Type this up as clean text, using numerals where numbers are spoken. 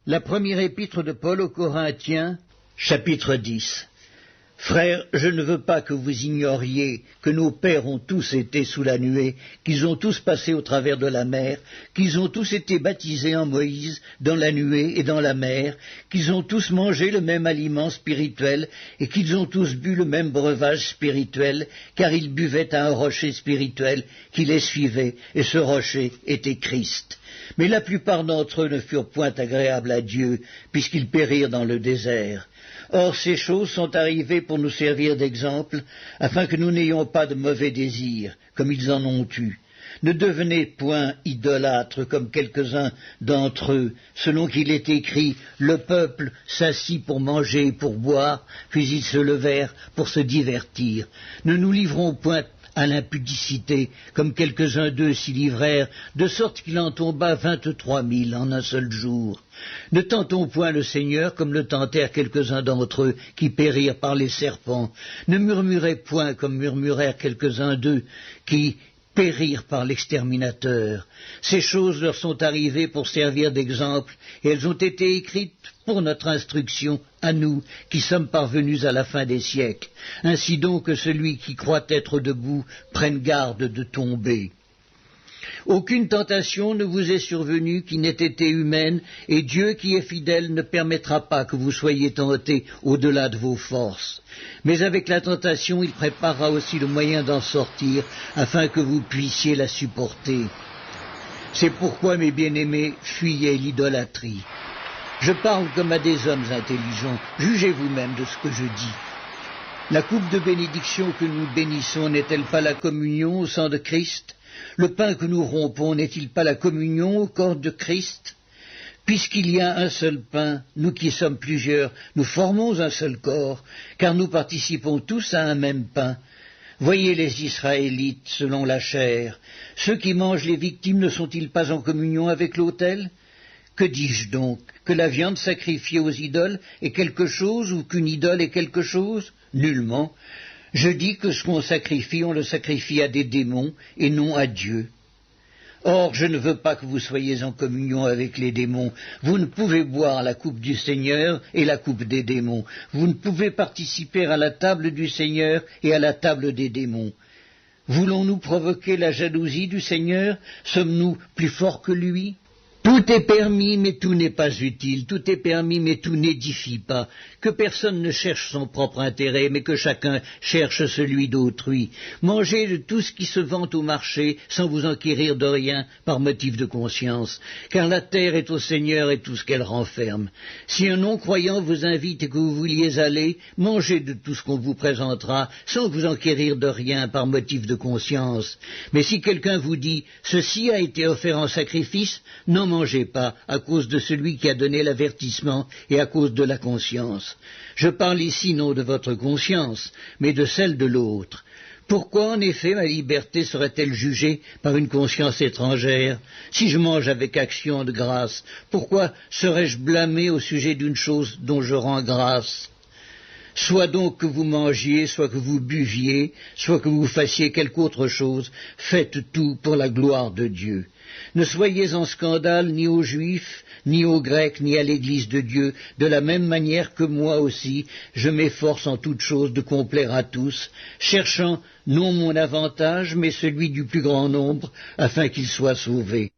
La première épître de Paul aux Corinthiens, chapitre 10. Frères, je ne veux pas que vous ignoriez que nos pères ont tous été sous la nuée, qu'ils ont tous passé au travers de la mer, qu'ils ont tous été baptisés en Moïse, dans la nuée et dans la mer, qu'ils ont tous mangé le même aliment spirituel, et qu'ils ont tous bu le même breuvage spirituel, car ils buvaient à un rocher spirituel qui les suivait, et ce rocher était Christ. Mais la plupart d'entre eux ne furent point agréables à Dieu, puisqu'ils périrent dans le désert. Or ces choses sont arrivées pour nous servir d'exemple, afin que nous n'ayons pas de mauvais désirs, comme ils en ont eu. Ne devenez point idolâtres comme quelques-uns d'entre eux, selon qu'il est écrit, le peuple s'assit pour manger et pour boire, puis ils se levèrent pour se divertir. Ne nous livrons point à l'impudicité, comme quelques-uns d'eux s'y livrèrent, de sorte qu'il en tomba 23 000 en un seul jour. Ne tentons point le Seigneur comme le tentèrent quelques-uns d'entre eux qui périrent par les serpents. Ne murmurez point comme murmurèrent quelques-uns d'eux qui périrent par l'exterminateur. Ces choses leur sont arrivées pour servir d'exemple, et elles ont été écrites pour notre instruction, à nous, qui sommes parvenus à la fin des siècles. Ainsi donc que celui qui croit être debout prenne garde de tomber. Aucune tentation ne vous est survenue qui n'ait été humaine, et Dieu qui est fidèle ne permettra pas que vous soyez tentés au-delà de vos forces. Mais avec la tentation, il préparera aussi le moyen d'en sortir, afin que vous puissiez la supporter. C'est pourquoi, mes bien-aimés, fuyez l'idolâtrie. Je parle comme à des hommes intelligents, jugez vous-même de ce que je dis. La coupe de bénédiction que nous bénissons n'est-elle pas la communion au sang de Christ ? Le pain que nous rompons n'est-il pas la communion au corps de Christ ? Puisqu'il y a un seul pain, nous qui sommes plusieurs, nous formons un seul corps, car nous participons tous à un même pain. Voyez les Israélites selon la chair. Ceux qui mangent les victimes ne sont-ils pas en communion avec l'autel ? Que dis-je donc ? Que la viande sacrifiée aux idoles est quelque chose ou qu'une idole est quelque chose ? Nullement. Je dis que ce qu'on sacrifie, on le sacrifie à des démons et non à Dieu. Or, je ne veux pas que vous soyez en communion avec les démons. Vous ne pouvez boire la coupe du Seigneur et la coupe des démons. Vous ne pouvez participer à la table du Seigneur et à la table des démons. Voulons-nous provoquer la jalousie du Seigneur ? Sommes-nous plus forts que lui ? Tout est permis, mais tout n'est pas utile. Tout est permis, mais tout n'édifie pas. Que personne ne cherche son propre intérêt, mais que chacun cherche celui d'autrui. Mangez de tout ce qui se vend au marché, sans vous enquérir de rien, par motif de conscience. Car la terre est au Seigneur et tout ce qu'elle renferme. Si un non-croyant vous invite et que vous vouliez aller, mangez de tout ce qu'on vous présentera, sans vous enquérir de rien, par motif de conscience. Mais si quelqu'un vous dit « Ceci a été offert en sacrifice », n'en mangez pas, à cause de celui qui a donné l'avertissement et à cause de la conscience. Je parle ici non de votre conscience, mais de celle de l'autre. Pourquoi, en effet, ma liberté serait-elle jugée par une conscience étrangère ? Si je mange avec action de grâce, pourquoi serais-je blâmé au sujet d'une chose dont je rends grâce ? Soit donc que vous mangiez, soit que vous buviez, soit que vous fassiez quelque autre chose, faites tout pour la gloire de Dieu. Ne soyez en scandale ni aux Juifs, ni aux Grecs, ni à l'Église de Dieu, de la même manière que moi aussi, je m'efforce en toutes choses de complaire à tous, cherchant non mon avantage, mais celui du plus grand nombre, afin qu'ils soient sauvés.